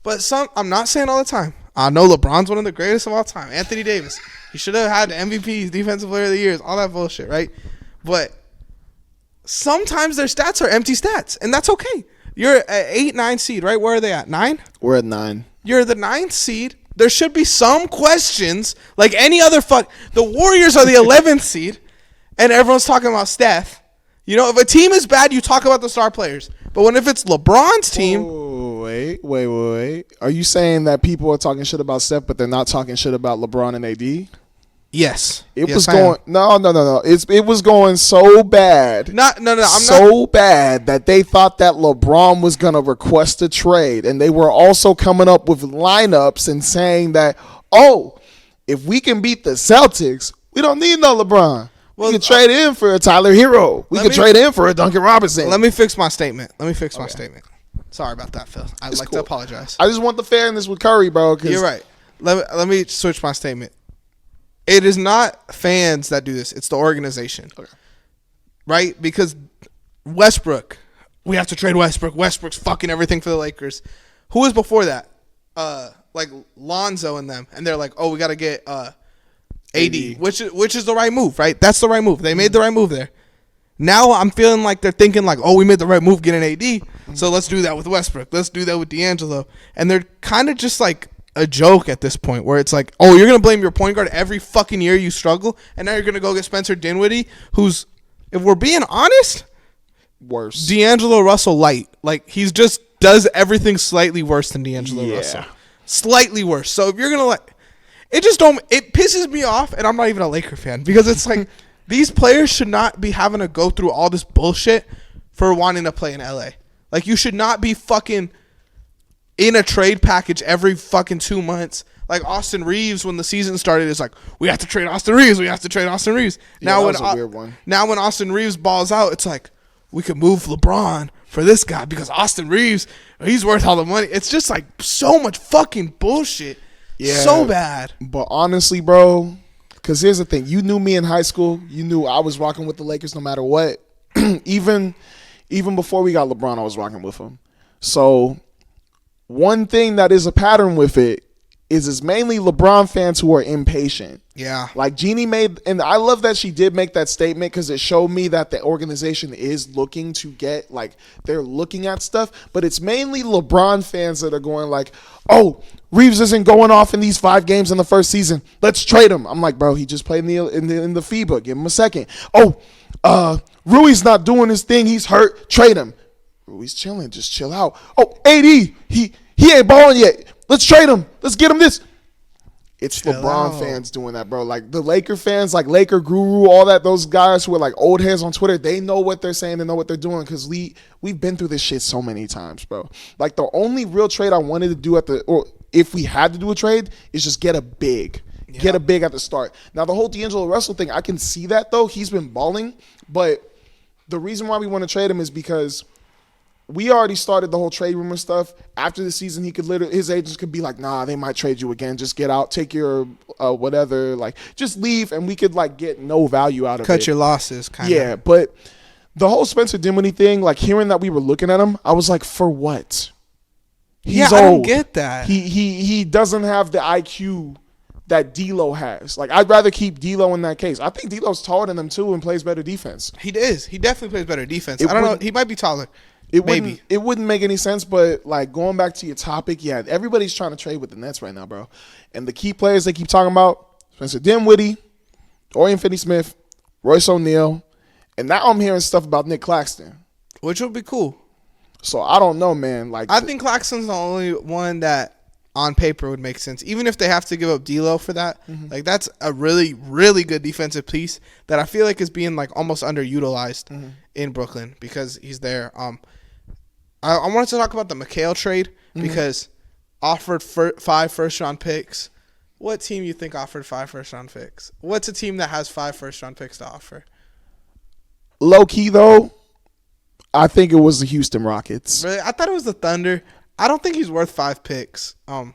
but I'm not saying all the time. I know LeBron's one of the greatest of all time. Anthony Davis. He should have had MVP, Defensive Player of the Year, all that bullshit, right? But sometimes their stats are empty stats, and that's okay. You're at 8, 9 seed, right? Where are they at? 9? We're at 9. You're the 9th seed. There should be some questions, like any other The Warriors are the 11th seed, and everyone's talking about Steph. You know, if a team is bad, you talk about the star players. But if it's LeBron's team... Oh, wait. Are you saying that people are talking shit about Steph, but they're not talking shit about LeBron and AD? Yes. It was going... No. It was going so bad. No. Bad that they thought that LeBron was going to request a trade. And they were also coming up with lineups and saying that, if we can beat the Celtics, we don't need no LeBron. We could trade in for a Tyler Hero. We could trade in for a Duncan Robinson. Let me fix my statement. My statement. Sorry about that, Phil. I'd like to apologize. I just want the fairness with Curry, bro. You're right. Let me switch my statement. It is not fans that do this. It's the organization. Okay. Right? Because Westbrook, we have to trade Westbrook. Westbrook's fucking everything for the Lakers. Who was before that? Like Lonzo and them. And they're like, we got to get AD, which is the right move, right? That's the right move. They made the right move there. Now I'm feeling like they're thinking like, we made the right move getting AD, so let's do that with Westbrook. Let's do that with D'Angelo. And they're kind of just like a joke at this point where it's like, you're going to blame your point guard every fucking year you struggle, and now you're going to go get Spencer Dinwiddie, who's, if we're being honest, worse. D'Angelo Russell light. Like, he's just does everything slightly worse than D'Angelo Russell. Slightly worse. So if you're going to it pisses me off, and I'm not even a Laker fan, because it's like these players should not be having to go through all this bullshit for wanting to play in LA. Like, you should not be fucking in a trade package every fucking 2 months. Like Austin Reeves, when the season started, is like, we have to trade Austin Reeves. Now, that was a weird one. Now when Austin Reeves balls out, it's like, we could move LeBron for this guy because Austin Reeves, he's worth all the money. It's just like so much fucking bullshit. Yeah, so bad. But honestly, bro, because here's the thing. You knew me in high school. You knew I was rocking with the Lakers no matter what. even before we got LeBron, I was rocking with him. So one thing that is a pattern with it is it's mainly LeBron fans who are impatient. Yeah. Like Jeannie made, and I love that she did make that statement because it showed me that the organization is looking to get, like, they're looking at stuff, but it's mainly LeBron fans that are going like, Reeves isn't going off in these 5 games in the first season. Let's trade him. I'm like, bro, he just played in the FIBA. Give him a second. Rui's not doing his thing. He's hurt. Trade him. Rui's chilling. Just chill out. AD, he ain't balling yet. Let's trade him. Let's get him this. It's chill LeBron out. Fans doing that, bro. Like the Laker fans, like Laker Guru, all that, those guys who are like old heads on Twitter, they know what they're saying. They know what they're doing because we've been through this shit so many times, bro. Like the only real trade I wanted to do or if we had to do a trade is just get a big. Yeah. Get a big at the start. Now the whole D'Angelo Russell thing, I can see that though. He's been balling, but the reason why we want to trade him is because we already started the whole trade rumor stuff. After the season, his agents could be like, nah, they might trade you again. Just get out, take your whatever, like just leave, and we could like get no value out of it. Cut your losses, kind of. Yeah, but the whole Spencer Dinwiddie thing, like hearing that we were looking at him, I was like, for what? He's old. I don't get that. He doesn't have the IQ that D'Lo has. Like, I'd rather keep D'Lo in that case. I think D'Lo's taller than them too and plays better defense. He is. He definitely plays better defense. I don't know. He might be taller. It wouldn't make any sense, but like going back to your topic, yeah, everybody's trying to trade with the Nets right now, bro. And the key players they keep talking about, Spencer Dinwiddie, Dorian Finney-Smith, Royce O'Neal, and now I'm hearing stuff about Nick Claxton. Which would be cool. So I don't know, man. Like I think Claxton's the only one that on paper would make sense. Even if they have to give up D'Lo for that, like that's a really, really good defensive piece that I feel like is being like almost underutilized in Brooklyn because he's there. I wanted to talk about the McHale trade because offered 5 first-round picks. What team you think offered 5 first-round picks? What's a team that has 5 first-round picks to offer? Low-key, though, I think it was the Houston Rockets. Really? I thought it was the Thunder. I don't think he's worth 5 picks. But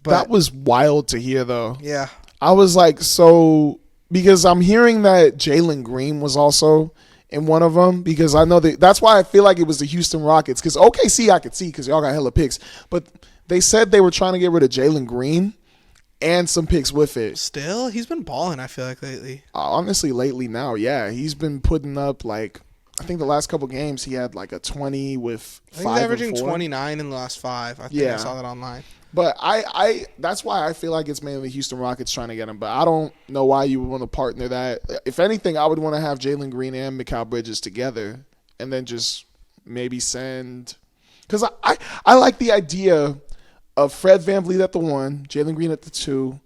that was wild to hear, though. Yeah. I was like, so – because I'm hearing that Jalen Green was also in one of them because I know that's why I feel like it was the Houston Rockets because OKC I could see because y'all got hella picks. But they said they were trying to get rid of Jalen Green and some picks with it. Still, he's been balling, I feel like, lately. Honestly, lately now, yeah. He's been putting up, like, I think the last couple games he had, like, a 20 with 5 and 4. I think he's averaging 29 in the last 5. I think I saw that online. But I that's why I feel like it's mainly the Houston Rockets trying to get him. But I don't know why you would want to partner that. If anything, I would want to have Jalen Green and Mikal Bridges together and then just maybe send – because I like the idea – of Fred VanVleet at the 1, Jalen Green at the 2,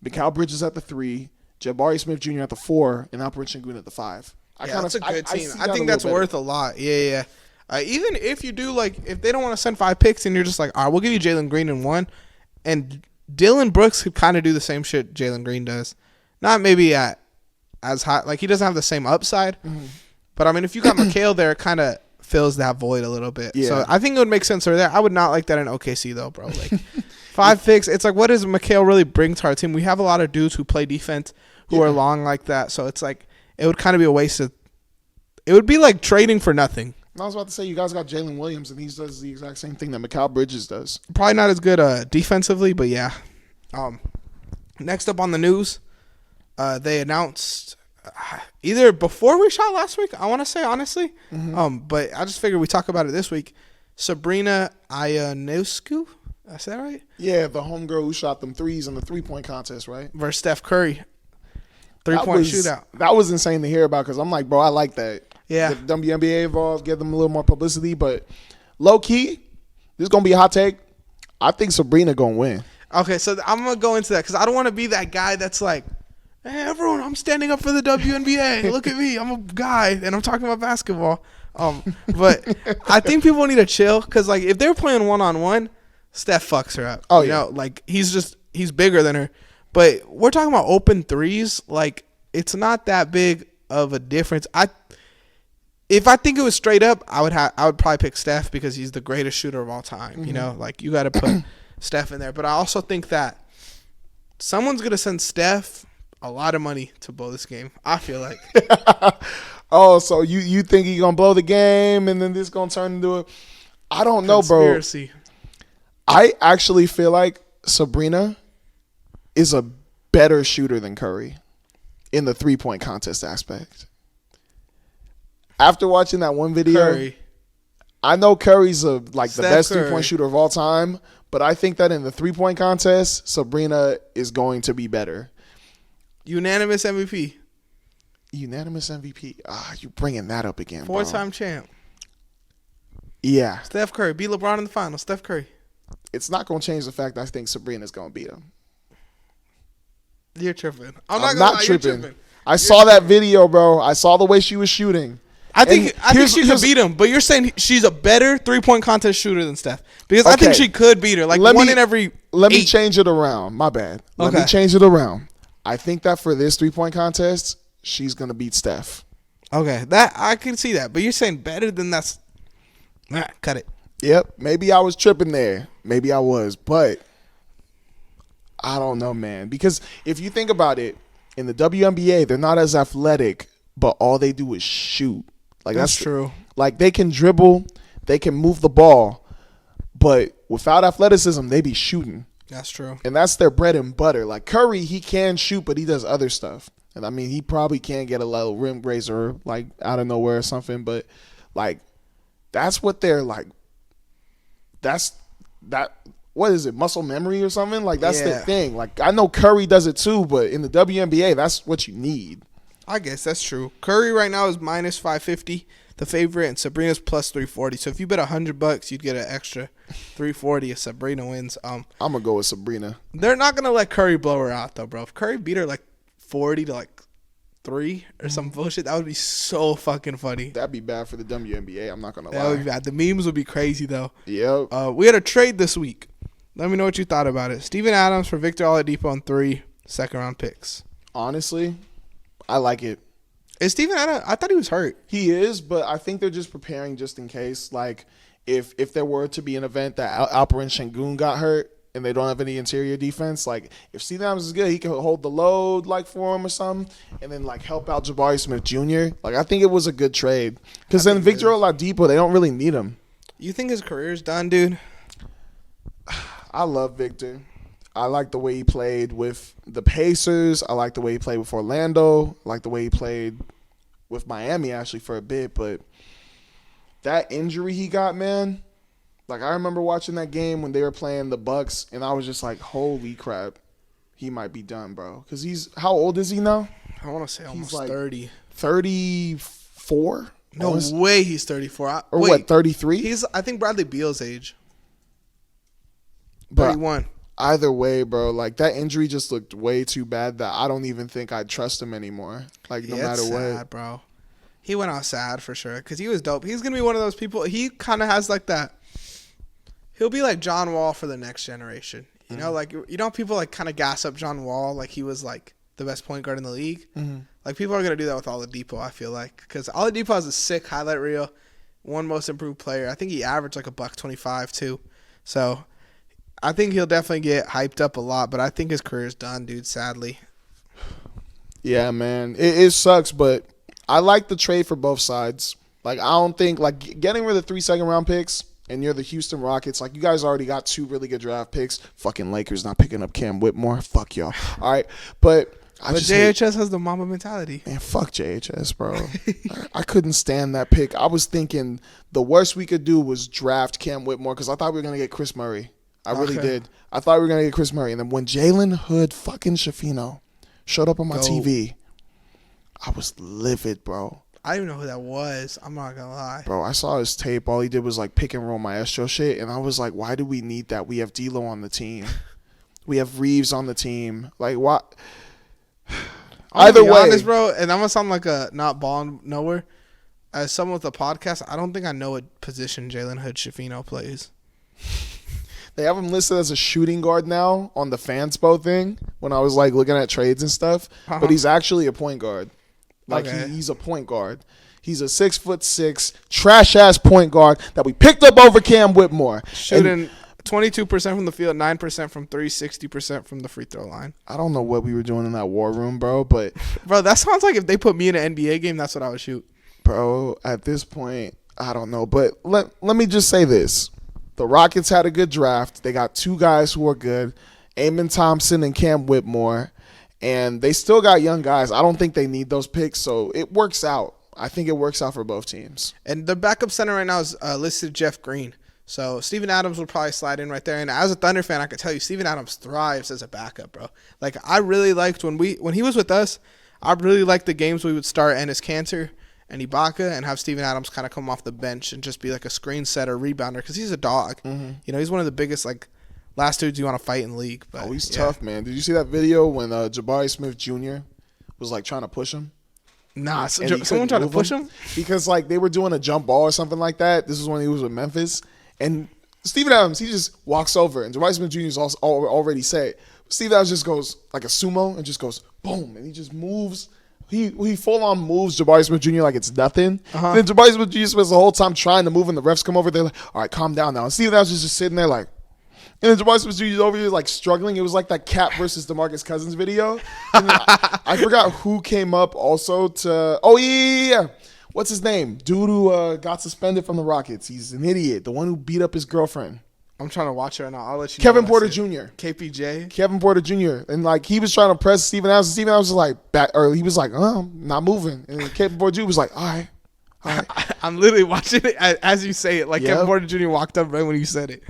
Mikal Bridges at the 3, Jabari Smith Jr. at the 4, and Alperen Sengun at the 5. That's a good team. I think that's worth a lot. Yeah. Even if you do, like, if they don't want to send 5 picks and you're just like, all right, we'll give you Jalen Green in 1, and Dylan Brooks could kind of do the same shit Jalen Green does. Not maybe at as high. Like, he doesn't have the same upside. Mm-hmm. But, I mean, if you got Mikal there, it kind of fills that void a little bit. Yeah. So I think it would make sense over there. I would not like that in OKC though, bro. Like 5 picks. It's like, what does Mikal really bring to our team? We have a lot of dudes who play defense who are long like that. So it's like it would kind of be a waste of. It would be like trading for nothing. I was about to say you guys got Jalen Williams and he does the exact same thing that Mikal Bridges does. Probably not as good defensively, but yeah. Next up on the news, they announced. Either before we shot last week, I want to say honestly, but I just figured we talk about it this week. Sabrina Ionescu, I say that right? Yeah, the homegirl who shot them threes in the 3-point contest, right? Versus Steph Curry, 3-point shootout. That was insane to hear about because I'm like, bro, I like that. Yeah, get WNBA involved, give them a little more publicity, but low key, this is gonna be a hot take. I think Sabrina gonna win. Okay, so I'm gonna go into that because I don't want to be that guy that's like. Hey, everyone, I'm standing up for the WNBA. Look at me. I'm a guy, and I'm talking about basketball. But I think people need to chill because, like, if they're playing one-on-one, Steph fucks her up. You know, like, he's bigger than her. But we're talking about open threes. Like, it's not that big of a difference. If I think it was straight up, I would probably pick Steph because he's the greatest shooter of all time. Mm-hmm. You know, like, you got to put Steph in there. But I also think that someone's going to send Steph a lot of money to blow this game, I feel like. Oh, so you think he's going to blow the game and then this going to turn into a – I don't know, bro. Conspiracy. I actually feel like Sabrina is a better shooter than Curry in the 3-point contest aspect. After watching that one video, I know Curry's the best 3-point shooter of all time, but I think that in the 3-point contest, Sabrina is going to be better. Unanimous MVP. Unanimous MVP. You bringing that up again, 4-time champ. Yeah. Steph Curry. Beat LeBron in the finals. Steph Curry. It's not going to change the fact that I think Sabrina's going to beat him. You're tripping. I'm not tripping. I saw that video, bro. I saw the way she was shooting. I think she could beat him, but you're saying she's a better 3-point contest shooter than Steph. Because I think she could beat her. Like, in every Let me change it around. My bad. Let me change it around. I think that for this 3-point contest, she's going to beat Steph. Okay, that I can see that. But you're saying better than that's – cut it. Yep. Maybe I was tripping there. Maybe I was. But I don't know, man. Because if you think about it, in the WNBA, they're not as athletic, but all they do is shoot. Like that's true. Like they can dribble, they can move the ball, but without athleticism, they be shooting. That's true. And that's their bread and butter. Like Curry, he can shoot, but he does other stuff. And I mean, he probably can get a little rim raiser like out of nowhere or something, but like that's what they're like. What is it? Muscle memory or something? Like that's the thing. Like I know Curry does it too, but in the WNBA, that's what you need. I guess that's true. Curry right now is minus 550, the favorite, and Sabrina's plus 340. So if you bet $100, you'd get an extra 340 if Sabrina wins. I'm gonna go with Sabrina. They're not gonna let Curry blow her out though, bro. If Curry beat her like 40 to like 3 or some bullshit, that would be so fucking funny. That'd be bad for the WNBA. I'm not gonna lie. That would be bad. The memes would be crazy though. Yep. We had a trade this week. Let me know what you thought about it. Steven Adams for Victor Oladipo on 3 second-round picks. Honestly, I like it. Is Steven Adams? I thought he was hurt. He is, but I think they're just preparing just in case. Like, if there were to be an event that Alperen Sengun got hurt, and they don't have any interior defense, like if Steven Adams is good, he can hold the load like for him or something, and then like help out Jabari Smith Jr. Like I think it was a good trade because then Victor Oladipo, they don't really need him. You think his career's done, dude? I love Victor. I like the way he played with the Pacers. I like the way he played with Orlando. I like the way he played with Miami actually for a bit, but that injury he got, man. Like, I remember watching that game when they were playing the Bucks, and I was just like, holy crap, he might be done, bro. Because how old is he now? I want to say almost like 30. 34? No way he's 34. Or what, 33? He's, I think, Bradley Beal's age. But 31. Either way, bro, like, that injury just looked way too bad that I don't even think I'd trust him anymore. Like, no matter it's what. Sad, bro. He went out sad for sure because he was dope. He's going to be one of those people. He kind of has like that. He'll be like John Wall for the next generation. You know, like, you know, people like kind of gas up John Wall like he was like the best point guard in the league. Like, people are going to do that with Oladipo, I feel like. Because Oladipo has a sick highlight reel. One most improved player. I think he averaged like $125 too. So, I think he'll definitely get hyped up a lot. But I think his career's done, dude, sadly. Yeah, man. It sucks, but I like the trade for both sides. Like, I don't think, like, getting rid of 3 second-round picks and you're the Houston Rockets, like, you guys already got 2 really good draft picks. Fucking Lakers not picking up Cam Whitmore. Fuck y'all. All right. But JHS has the Mamba mentality. Man, fuck JHS, bro. I couldn't stand that pick. I was thinking the worst we could do was draft Cam Whitmore because I thought we were going to get Chris Murray. I really did. I thought we were going to get Chris Murray. And then when Jalen Hood fucking Shafino showed up on my TV, I was livid, bro. I didn't even know who that was. I'm not gonna lie. Bro, I saw his tape. All he did was like pick and roll maestro shit, and I was like, why do we need that? We have D'Lo on the team. We have Reeves on the team. Like, what? Either way, honest, bro, and I'm gonna sound like a not balling nowhere. As someone with a podcast, I don't think I know what position Jalen Hood Shafino plays. They have him listed as a shooting guard now on the Fanspo thing when I was like looking at trades and stuff, but he's actually a point guard. Like, he's a point guard. He's a 6'6", trash ass point guard that we picked up over Cam Whitmore. Shooting 22% from the field, 9% from 3, 60% from the free throw line. I don't know what we were doing in that war room, bro, but bro, that sounds like if they put me in an NBA game, that's what I would shoot. Bro, at this point, I don't know. But let me just say this. The Rockets had a good draft. They got 2 guys who are good, Amen Thompson and Cam Whitmore. And they still got young guys. I don't think they need those picks, so it works out. I think it works out for both teams. And the backup center right now is listed Jeff Green. So Steven Adams will probably slide in right there. And as a Thunder fan, I can tell you Steven Adams thrives as a backup, bro. Like, I really liked when he was with us, I really liked the games we would start Enes Kanter and Ibaka and have Steven Adams kind of come off the bench and just be like a screen setter, rebounder, because he's a dog. You know, he's one of the biggest, like, last dudes you want to fight in the league. But, he's tough, man. Did you see that video when Jabari Smith Jr. was like trying to push him? Nah, someone tried to push him? Because like they were doing a jump ball or something like that. This was when he was with Memphis. And Steven Adams, he just walks over. And Jabari Smith Jr. is also already set. Steven Adams just goes like a sumo and just goes boom. And he just moves. He full on moves Jabari Smith Jr. like it's nothing. And then Jabari Smith Jr. spends the whole time trying to move and the refs come over. They're like, all right, calm down now. And Steven Adams is just sitting there like, and then Jabari Smith Jr. is over here like struggling. It was like that Cat versus DeMarcus Cousins video. And I forgot who came up also to. Oh yeah. What's his name? Dude who got suspended from the Rockets. He's an idiot. The one who beat up his girlfriend. I'm trying to watch it right now. I'll let you. Kevin Porter Jr. KPJ. Kevin Porter Jr. And like he was trying to press Steven Adams. And Steven Adams was like back, or he was like, I'm not moving. And Kevin Porter Jr. was like, all right. I'm literally watching it as you say it. Like Kevin Porter Jr. walked up right when you said it.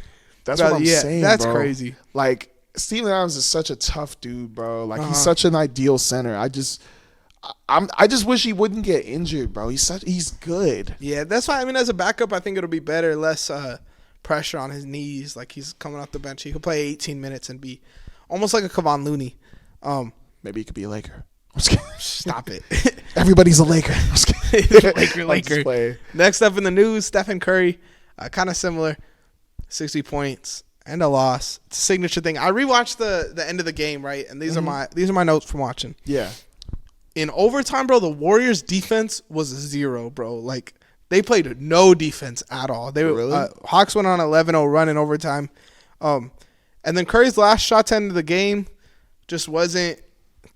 That's what I'm saying, that's bro. crazy. Like, Steven Adams is such a tough dude, bro. Like, he's such an ideal center. I just wish he wouldn't get injured, bro. He's good. Yeah, that's why, I mean, as a backup, I think it'll be better, less pressure on his knees. Like, he's coming off the bench. He could play 18 minutes and be almost like a Kevon Looney. Maybe he could be a Laker. I'm just kidding. Stop it. Everybody's a Laker. I'm just kidding. Laker. Next up in the news, Stephen Curry, kind of similar. 60 points and a loss. It's a signature thing. I rewatched the end of the game, right? And these are my notes from watching. Yeah. In overtime, bro, the Warriors' defense was 0, bro. Like, they played no defense at all. They really? Hawks went on an 11-0 run in overtime. And then Curry's last shot to end of the game just wasn't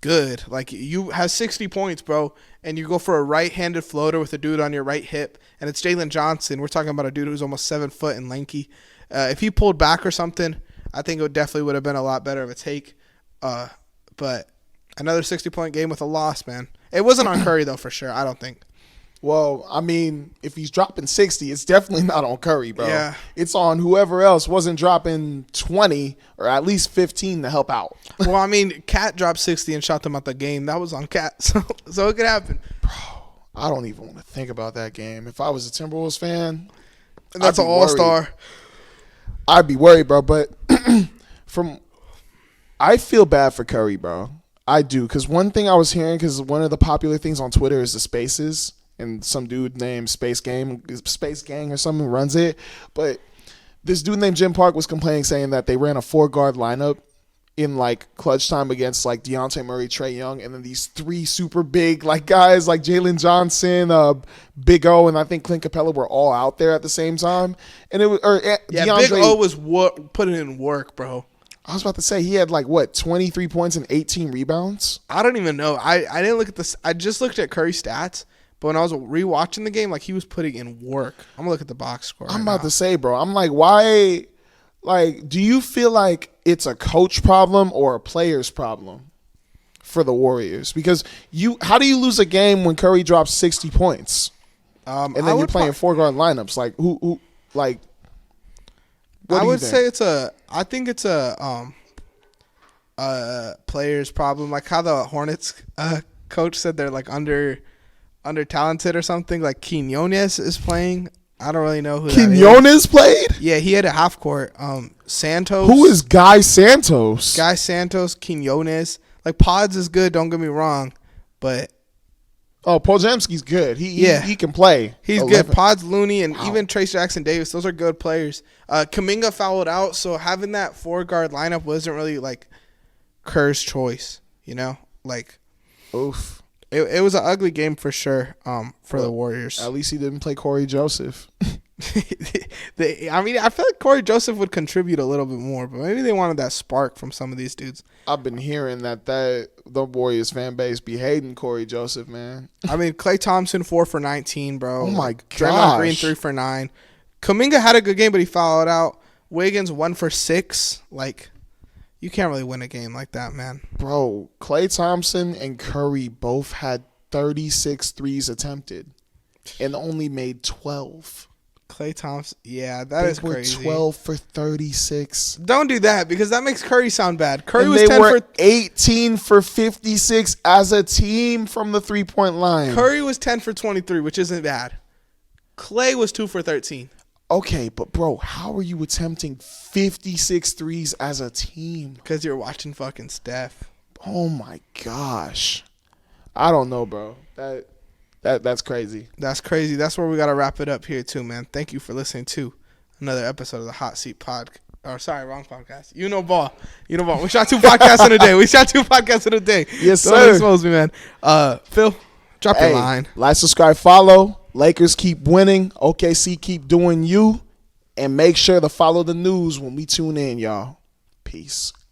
good. Like, you have 60 points, bro, and you go for a right-handed floater with a dude on your right hip, and it's Jalen Johnson. We're talking about a dude who's almost 7 foot and lanky. If he pulled back or something, I think it definitely would have been a lot better of a take. But another 60-point game with a loss, man. It wasn't on Curry, though, for sure, I don't think. Well, I mean, if he's dropping 60, it's definitely not on Curry, bro. Yeah. It's on whoever else wasn't dropping 20 or at least 15 to help out. Well, I mean, Cat dropped 60 and shot them out the game. That was on Cat, so it could happen. Bro, I don't even want to think about that game. If I was a Timberwolves fan, And that's an all-star. I'd be worried, bro. But I feel bad for Curry, bro. I do, because one thing I was hearing, because one of the popular things on Twitter is the spaces. And some dude named Space Gang or something runs it. But this dude named Jim Park was complaining, saying that they ran a 4-guard lineup in, like, clutch time against, like, Dejounte Murray, Trae Young, and then these 3 super big, like, guys like Jalen Johnson, Big O, and I think Clint Capella were all out there at the same time. And it was DeAndre, Big O was putting in work, bro. I was about to say, he had, like, what, 23 points and 18 rebounds? I don't even know. I didn't look at this. I just looked at Curry's stats. But when I was rewatching the game, like, he was putting in work. I'm going to look at the box score. I'm about to say, bro, I'm like, why? Like, do you feel like it's a coach problem or a player's problem for the Warriors? Because how do you lose a game when Curry drops 60 points? And then you're playing 4-guard lineups. Like, who like, what do you think? I think it's a player's problem. Like how the Hornets coach said they're, like, under talented or something. Like Quinones is playing. I don't really know who Quinones played? Yeah, he had a half court. Santos. Who is Guy Santos? Guy Santos, Quinones. Like, Pods is good, don't get me wrong, but Podziemski's good. He can play. He's 11. good. Pods, Looney, and even Trace Jackson Davis, those are good players. Kuminga fouled out, so having that 4-guard lineup wasn't really, like, Kerr's choice, you know? Like, oof. It was an ugly game for sure for the Warriors. At least he didn't play Corey Joseph. I mean, I feel like Corey Joseph would contribute a little bit more, but maybe they wanted that spark from some of these dudes. I've been hearing that the Warriors fan base be hating Corey Joseph, man. I mean, Klay Thompson 4 for 19, bro. Oh my Draymond Green gosh. 3 for 9. Kuminga had a good game, but he fouled out. Wiggins 1 for 6. Like, you can't really win a game like that, man. Bro, Klay Thompson and Curry both had 36 threes attempted and only made 12. Klay Thompson, yeah, that is crazy. 12 for 36. Don't do that because that makes Curry sound bad. Curry and was they 10 were for 18 for 56 as a team from the 3-point line. Curry was 10 for 23, which isn't bad. Klay was 2 for 13. Okay, but bro, how are you attempting 56 threes as a team? Because you're watching fucking Steph. Oh my gosh. I don't know, bro. That's crazy. That's crazy. That's where we got to wrap it up here too, man. Thank you for listening to another episode of the Hot Seat Podcast. Or sorry, wrong podcast. You know ball. We shot 2 podcasts in a day. Yes, Don't sir. expose me, man. Phil, drop your line. Like, subscribe, follow. Lakers keep winning. OKC keep doing you. And make sure to follow the news when we tune in, y'all. Peace.